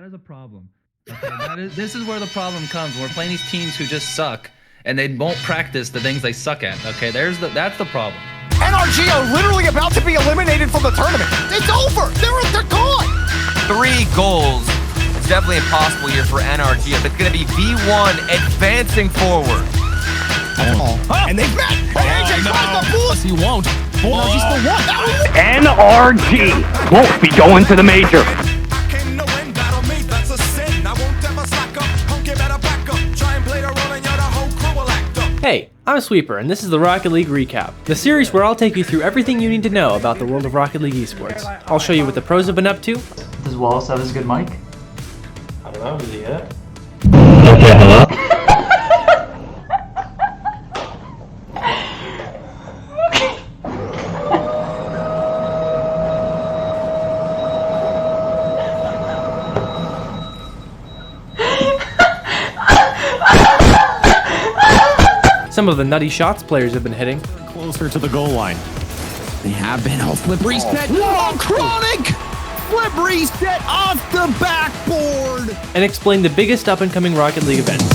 is a problem. Okay, this is where the problem comes. We're playing these teams who just suck, and they won't practice the things they suck at. Okay, that's the problem. NRG are literally about to be eliminated from the tournament. It's over. They're gone. 3 goals. It's definitely impossible here for NRG. It's going to be V1 advancing forward. And they've met. AJ tries to boost. He won't. NRG still won. NRG won't be going to the major. Hey, I'm Sweeper, and this is the Rocket League Recap, the series where I'll take you through everything you need to know about the world of Rocket League esports. I'll show you what the pros have been up to. Does Wallace have his good mic? I don't know, does he hit? Okay, hello? Some of the nutty shots players have been hitting. Closer to the goal line. They have been. Oh, flip reset. Oh, Chronic! Flip reset off the backboard! And explain the biggest up-and-coming Rocket League events.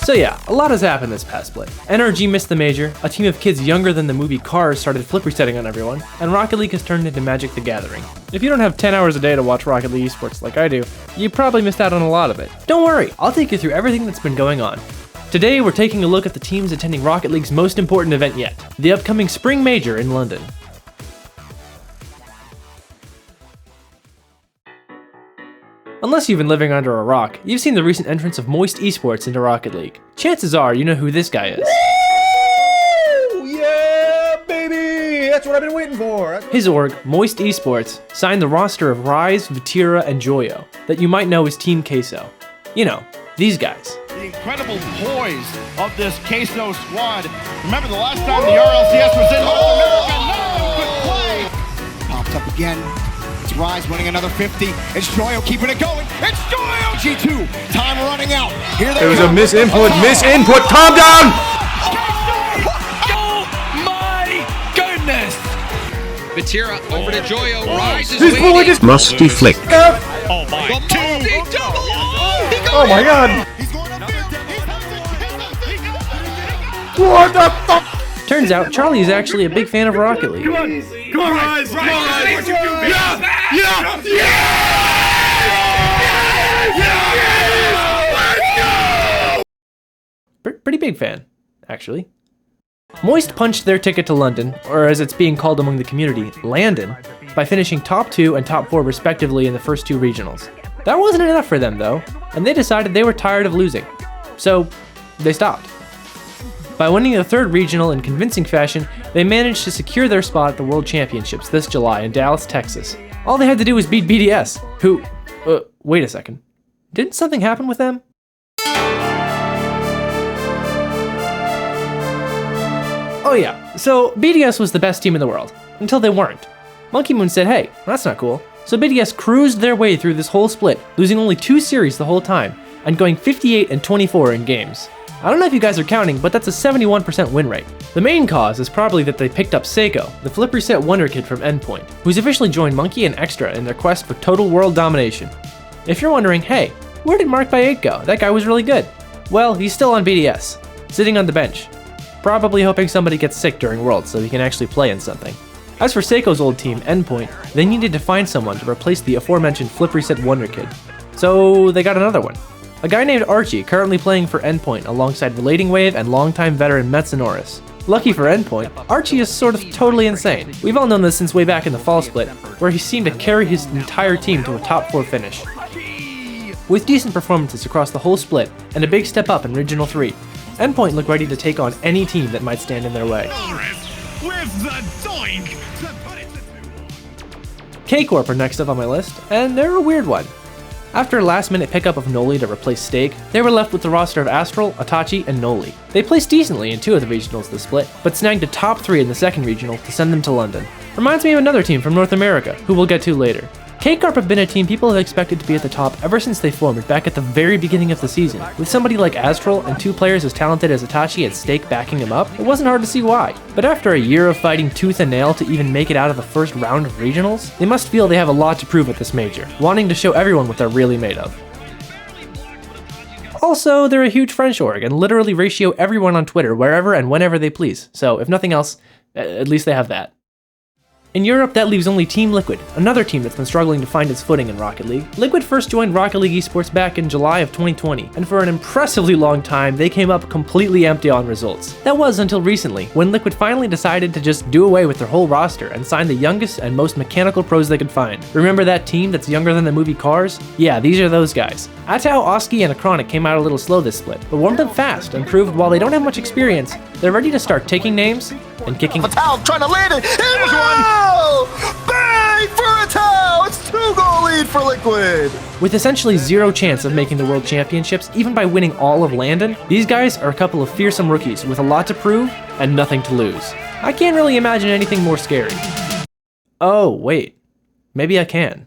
So yeah, a lot has happened this past split. NRG missed the major, a team of kids younger than the movie Cars started flip resetting on everyone, and Rocket League has turned into Magic the Gathering. If you don't have 10 hours a day to watch Rocket League esports like I do, you probably missed out on a lot of it. Don't worry, I'll take you through everything that's been going on. Today we're taking a look at the teams attending Rocket League's most important event yet, the upcoming Spring Major in London. Unless you've been living under a rock, you've seen the recent entrance of Moist Esports into Rocket League. Chances are you know who this guy is. Woo! Yeah, baby! That's what I've been waiting for. His org, Moist Esports, signed the roster of Rise, Vatira, and Joyo, that you might know as Team Queso. You know, these guys. The incredible poise of this Queso squad. Remember the last time the RLCS was in North America, none of them could play. Popped up again. It's Rise winning another 50. It's Joyo keeping it going. It's Joyo! G2. Time running out. Here they There was go. a misinput. Calm down! Oh my goodness! Vatira over to Joyo. Rise is This waiting. bullet is Musty flick. Oh my. The multi-double. Oh my god! He's going up there. What the fuck? Turns out Charlie is actually a big fan of Rocket League. Come on, Rise! Come on, Rise! Pretty big fan, actually. Moist punched their ticket to London, or as it's being called among the community, Landon, by finishing top 2 and top 4 respectively in the first 2 regionals. That wasn't enough for them though, and they decided they were tired of losing. So, they stopped. By winning the 3rd regional in convincing fashion, they managed to secure their spot at the World Championships this July in Dallas, Texas. All they had to do was beat BDS, who... wait a second. Didn't something happen with them? Oh yeah, so BDS was the best team in the world, until they weren't. Monkey Moon said, hey, that's not cool. So BDS cruised their way through this whole split, losing only 2 series the whole time, and going 58 and 24 in games. I don't know if you guys are counting, but that's a 71% win rate. The main cause is probably that they picked up Seiko, the flip reset wonder kid from Endpoint, who's officially joined Monkey and Extra in their quest for total world domination. If you're wondering, hey, where did Mark by 8 go? That guy was really good. Well, he's still on BDS, sitting on the bench, probably hoping somebody gets sick during Worlds so he can actually play in something. As for Seiko's old team, Endpoint, they needed to find someone to replace the aforementioned flip reset wonder kid. So they got another one. A guy named Archie, currently playing for Endpoint alongside Relating Wave and longtime veteran Metsonoris. Lucky for Endpoint, Archie is sort of totally insane. We've all known this since way back in the fall split, where he seemed to carry his entire team to a top 4 finish. With decent performances across the whole split, and a big step up in Regional 3, Endpoint look ready to take on any team that might stand in their way. With the doink! K-Corp are next up on my list, and they're a weird one. After a last-minute pickup of Noli to replace Stake, they were left with the roster of Astral, Itachi, and Noli. They placed decently in 2 of the regionals this split, but snagged a top 3 in the 2nd regional to send them to London. Reminds me of another team from North America, who we'll get to later. K-Corp have been a team people have expected to be at the top ever since they formed back at the very beginning of the season. With somebody like Astral and 2 players as talented as Itachi and Stake backing him up, it wasn't hard to see why. But after a year of fighting tooth and nail to even make it out of the first round of regionals, they must feel they have a lot to prove at this major, wanting to show everyone what they're really made of. Also, they're a huge French org and literally ratio everyone on Twitter wherever and whenever they please, so if nothing else, at least they have that. In Europe, that leaves only Team Liquid, another team that's been struggling to find its footing in Rocket League. Liquid first joined Rocket League Esports back in July of 2020, and for an impressively long time, they came up completely empty on results. That was until recently, when Liquid finally decided to just do away with their whole roster and sign the youngest and most mechanical pros they could find. Remember that team that's younger than the movie Cars? Yeah, these are those guys. Atao, Oski, and Acronic came out a little slow this split, but warmed up fast and proved while they don't have much experience, they're ready to start taking names and kicking. Atao trying to land it. Here's one. Bang for Atao. It's 2-goal lead for Liquid. With essentially zero chance of making the World Championships, even by winning all of Landon, these guys are a couple of fearsome rookies with a lot to prove and nothing to lose. I can't really imagine anything more scary. Oh, wait. Maybe I can.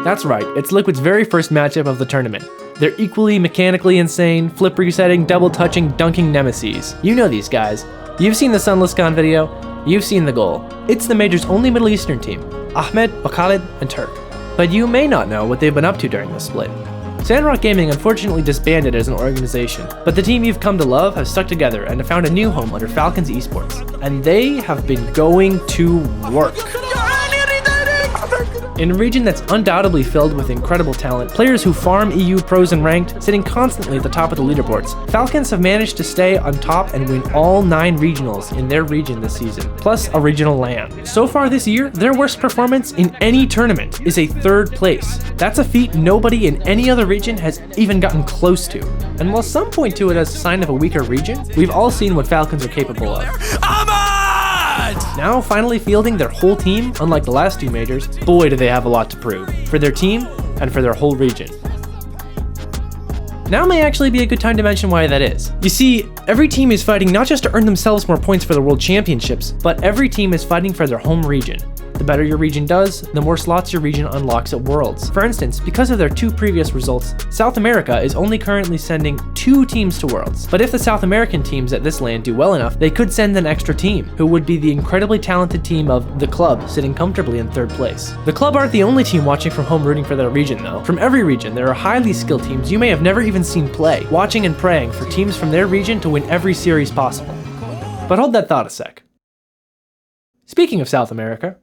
That's right, it's Liquid's very first matchup of the tournament. They're equally mechanically insane, flip resetting, double touching, dunking nemesis. You know these guys. You've seen the Sunless Con video, you've seen the goal. It's the Major's only Middle Eastern team, Ahmed, Khalid, and Turk. But you may not know what they've been up to during this split. Sandrock Gaming unfortunately disbanded as an organization, but the team you've come to love has stuck together and have found a new home under Falcons Esports. And they have been going to work. In a region that's undoubtedly filled with incredible talent, players who farm EU pros and ranked, sitting constantly at the top of the leaderboards, Falcons have managed to stay on top and win all 9 regionals in their region this season, plus a regional LAN. So far this year, their worst performance in any tournament is a 3rd place. That's a feat nobody in any other region has even gotten close to. And while some point to it as a sign of a weaker region, we've all seen what Falcons are capable of. Now finally fielding their whole team, unlike the last 2 majors, boy do they have a lot to prove, for their team and for their whole region. Now may actually be a good time to mention why that is. You see, every team is fighting not just to earn themselves more points for the World Championships, but every team is fighting for their home region. The better your region does, the more slots your region unlocks at Worlds. For instance, because of their 2 previous results, South America is only currently sending 2 teams to Worlds. But if the South American teams at this LAN do well enough, they could send an extra team, who would be the incredibly talented team of The Club, sitting comfortably in 3rd place. The Club aren't the only team watching from home rooting for their region though. From every region, there are highly skilled teams you may have never even seen play, watching and praying for teams from their region to win every series possible. But hold that thought a sec. Speaking of South America,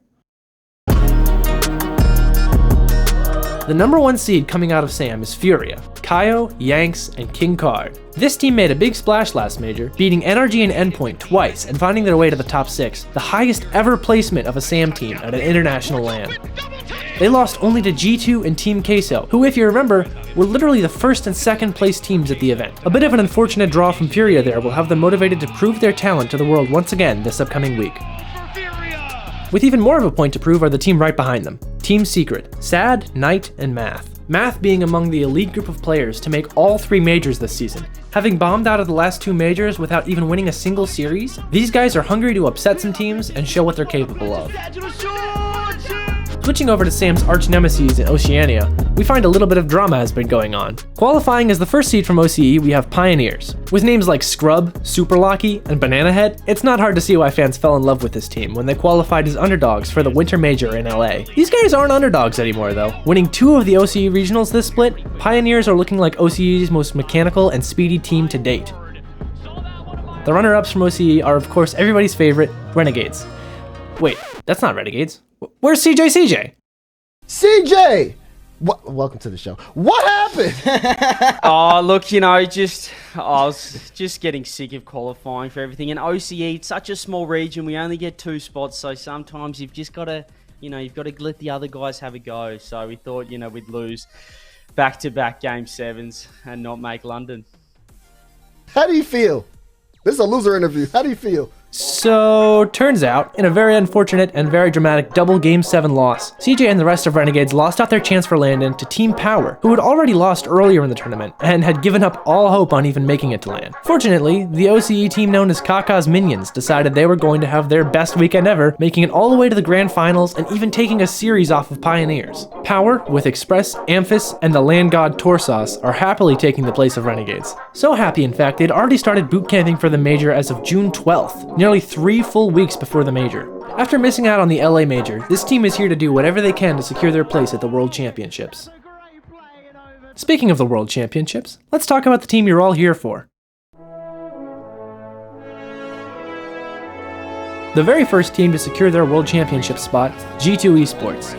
the number 1 seed coming out of SAM is Furia, Kaio, Yanks, and King Card. This team made a big splash last major, beating NRG and Endpoint twice and finding their way to the top 6, the highest ever placement of a SAM team at an international LAN. They lost only to G2 and Team Queso, who if you remember, were literally the 1st and 2nd place teams at the event. A bit of an unfortunate draw from Furia there will have them motivated to prove their talent to the world once again this upcoming week. With even more of a point to prove are the team right behind them, Team Secret, Sad, Knight, and Math. Math being among the elite group of players to make all 3 majors this season. Having bombed out of the last 2 majors without even winning a single series, these guys are hungry to upset some teams and show what they're capable of. Switching over to Sam's arch nemesis in Oceania, we find a little bit of drama has been going on. Qualifying as the first seed from OCE, we have Pioneers. With names like Scrub, Super Locky, and Banana Head, it's not hard to see why fans fell in love with this team when they qualified as underdogs for the Winter Major in LA. These guys aren't underdogs anymore though. Winning 2 of the OCE regionals this split, Pioneers are looking like OCE's most mechanical and speedy team to date. The runner-ups from OCE are of course everybody's favorite, Renegades. Wait, that's not Renegades. Where's CJ? CJ! Welcome to the show. What happened? Oh, look, you know, I was just getting sick of qualifying for everything. And OCE, it's such a small region. We only get 2 spots, so sometimes you've just got to, you've got to let the other guys have a go. So we thought, we'd lose back-to-back Game 7s and not make London. How do you feel? This is a loser interview. How do you feel? So, turns out, in a very unfortunate and very dramatic double Game 7 loss, CJ and the rest of Renegades lost out their chance for Landon to Team Power, who had already lost earlier in the tournament and had given up all hope on even making it to LAN. Fortunately, the OCE team known as Kaka's Minions decided they were going to have their best weekend ever, making it all the way to the Grand Finals and even taking a series off of Pioneers. Power, with Express, Amphis, and the Land God Torsos, are happily taking the place of Renegades. So happy, in fact, they'd already started boot camping for the Major as of June 12th, nearly 3 full weeks before the Major. After missing out on the LA Major, this team is here to do whatever they can to secure their place at the World Championships. Speaking of the World Championships, let's talk about the team you're all here for. The very first team to secure their World Championship spot, G2 Esports.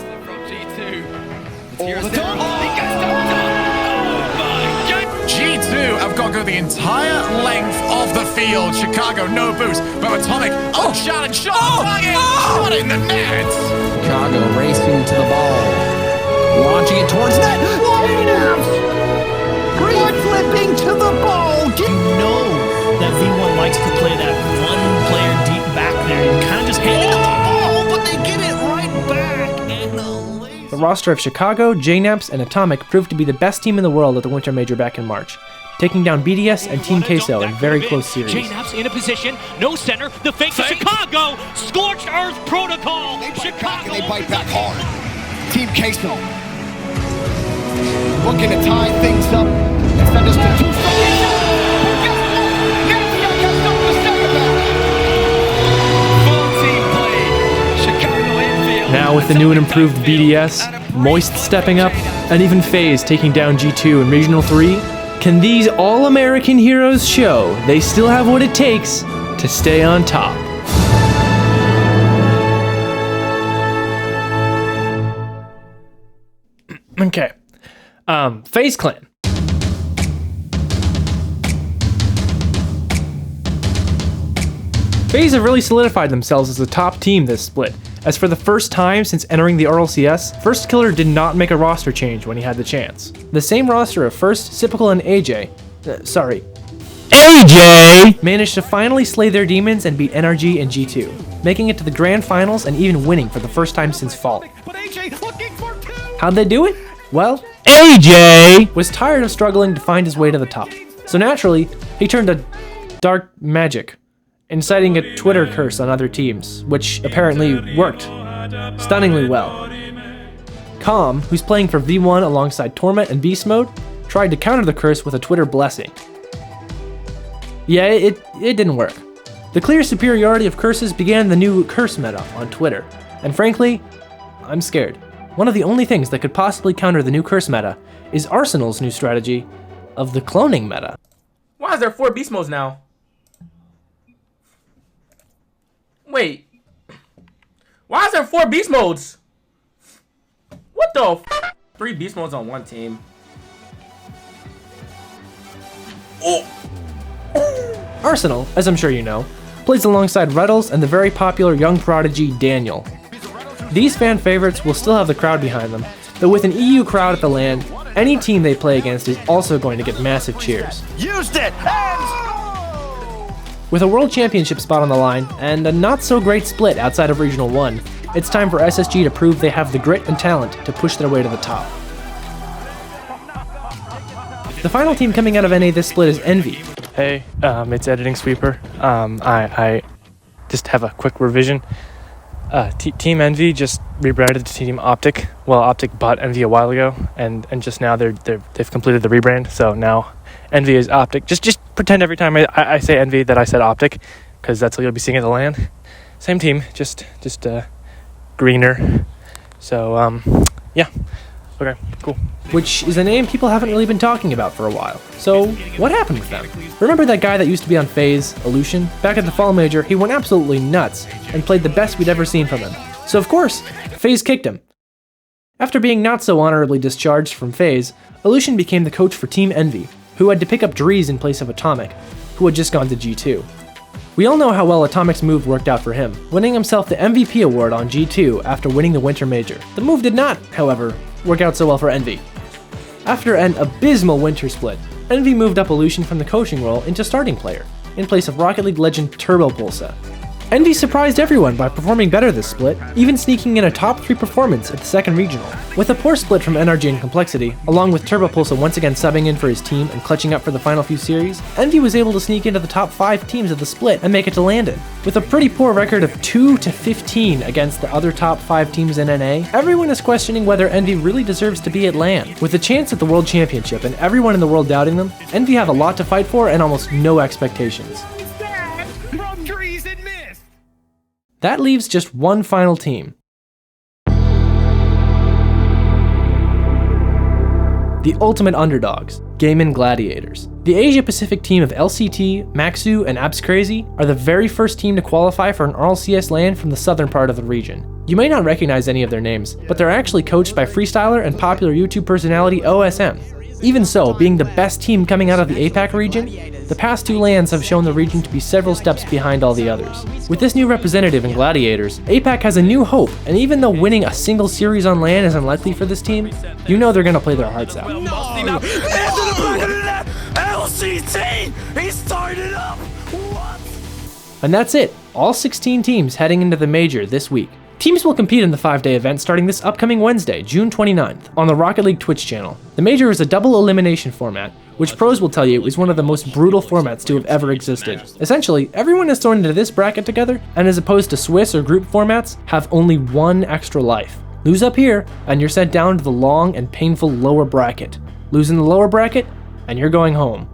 G2 have got to go the entire length of the field. Chicago, no boost. But Atomic, challenge shot. Shot in the net. Chicago racing to the ball. Launching it towards net. Free flipping to the ball. You know that V1 likes to play that one player deep back there. You kind of just hand it to them. But they get it right back. The roster of Chicago, JNAPS, and Atomic proved to be the best team in the world at the Winter Major back in March, taking down BDS and Team Queso in very close series. JNAPS in a position, no center, the fake to Chicago, Scorched Earth Protocol. Chicago, they bite back hard. Team Queso looking to tie things up and send us to 2 Now with the new and improved BDS, Moist stepping up, and even FaZe taking down G2 in Regional 3, can these all-American heroes show they still have what it takes to stay on top? Okay. FaZe Clan. FaZe have really solidified themselves as the top team this split, as for the first time since entering the RLCS, First Killer did not make a roster change when he had the chance. The same roster of First, Sipical, and AJ managed to finally slay their demons and beat NRG and G2, making it to the Grand Finals and even winning for the first time since Fall. How'd they do it? Well, AJ was tired of struggling to find his way to the top, so naturally, he turned to dark magic, inciting a Twitter curse on other teams, which apparently worked stunningly well. Calm, who's playing for V1 alongside Torment and Beast Mode, tried to counter the curse with a Twitter blessing. Yeah, it didn't work. The clear superiority of curses began the new curse meta on Twitter, and frankly, I'm scared. One of the only things that could possibly counter the new curse meta is Arsenal's new strategy of the cloning meta. Why is there 4 beast modes now? Wait. Why is there 4 beast modes? What the f? 3 beast modes on one team. Arsenal, as I'm sure you know, plays alongside Reddles and the very popular young prodigy Daniel. These fan favorites will still have the crowd behind them, but with an EU crowd at the LAN, any team they play against is also going to get massive cheers. Used it! With a World Championship spot on the line, and a not-so-great split outside of Regional 1, it's time for SSG to prove they have the grit and talent to push their way to the top. The final team coming out of NA this split is Envy. Hey, it's Editing Sweeper. I just have a quick revision. Team Envy just rebranded to Team Optic. Well, Optic bought Envy a while ago, and just now they've completed the rebrand. So now Envy is Optic. Just pretend every time I say Envy that I said Optic, because that's what you'll be seeing at the LAN. Same team, just greener. So yeah. Okay, cool. Which is a name people haven't really been talking about for a while. So, what happened with them? Remember that guy that used to be on FaZe, Illusion? Back at the Fall Major, he went absolutely nuts and played the best we'd ever seen from him. So of course, FaZe kicked him. After being not so honorably discharged from FaZe, Illusion became the coach for Team Envy, who had to pick up Dries in place of Atomic, who had just gone to G2. We all know how well Atomic's move worked out for him, winning himself the MVP award on G2 after winning the Winter Major. The move did not, however, work out so well for Envy. After an abysmal winter split, Envy moved up Illusion from the coaching role into starting player, in place of Rocket League legend Turbo Pulsa. Envy surprised everyone by performing better this split, even sneaking in a top 3 performance at the second regional. With a poor split from NRG and Complexity, along with TurboPulsa once again subbing in for his team and clutching up for the final few series, Envy was able to sneak into the top 5 teams of the split and make it to Landon. With a pretty poor record of 2-15 against the other top 5 teams in NA, everyone is questioning whether Envy really deserves to be at LAN. With a chance at the World Championship and everyone in the world doubting them, Envy have a lot to fight for and almost no expectations. That leaves just one final team. The ultimate underdogs, Gaming Gladiators. The Asia-Pacific team of LCT, Maxu, and AbsCrazy are the very first team to qualify for an RLCS LAN from the southern part of the region. You may not recognize any of their names, but they're actually coached by freestyler and popular YouTube personality OSM. Even so, being the best team coming out of the APAC region, the past 2 LANs have shown the region to be several steps behind all the others. With this new representative in Gladiators, APAC has a new hope, and even though winning a single series on LAN is unlikely for this team, you know they're gonna play their hearts out. LCT! He started up! What? And that's it, all 16 teams heading into the major this week. Teams will compete in the 5-day event starting this upcoming Wednesday, June 29th, on the Rocket League Twitch channel. The major is a double elimination format, which pros will tell you is one of the most brutal formats to have ever existed. Essentially, everyone is thrown into this bracket together, and as opposed to Swiss or group formats, have only 1 extra life. Lose up here, and you're sent down to the long and painful lower bracket. Lose in the lower bracket, and you're going home.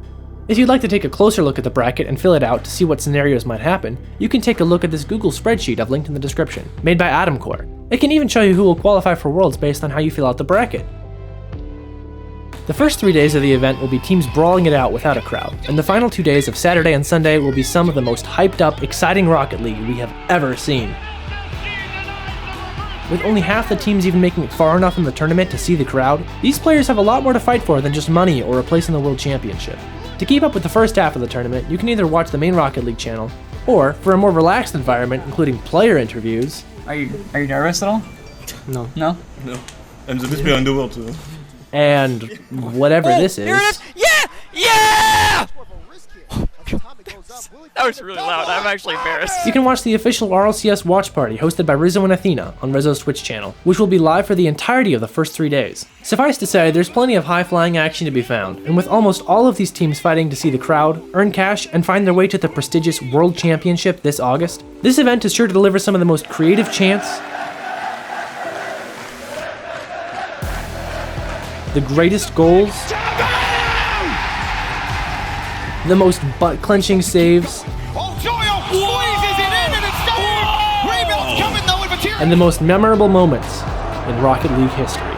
If you'd like to take a closer look at the bracket and fill it out to see what scenarios might happen, you can take a look at this Google spreadsheet I've linked in the description, made by AtomCore. It can even show you who will qualify for Worlds based on how you fill out the bracket. The first 3 days of the event will be teams brawling it out without a crowd, and the final 2 days of Saturday and Sunday will be some of the most hyped up, exciting Rocket League we have ever seen. With only half the teams even making it far enough in the tournament to see the crowd, these players have a lot more to fight for than just money or a place in the World Championship. To keep up with the first half of the tournament, you can either watch the main Rocket League channel, or for a more relaxed environment including player interviews. Are you nervous at all? No. No? No. I'm the best player in the world too. And whatever this is. Here it is! Yeah! Yeah! That was really loud. I'm actually embarrassed. You can watch the official RLCS watch party hosted by Rizzo and Athena on Rizzo's Twitch channel, which will be live for the entirety of the first 3 days. Suffice to say, there's plenty of high-flying action to be found, and with almost all of these teams fighting to see the crowd, earn cash, and find their way to the prestigious World Championship this August, this event is sure to deliver some of the most creative chants, the greatest goals, the most butt-clenching saves, and the most memorable moments in Rocket League history.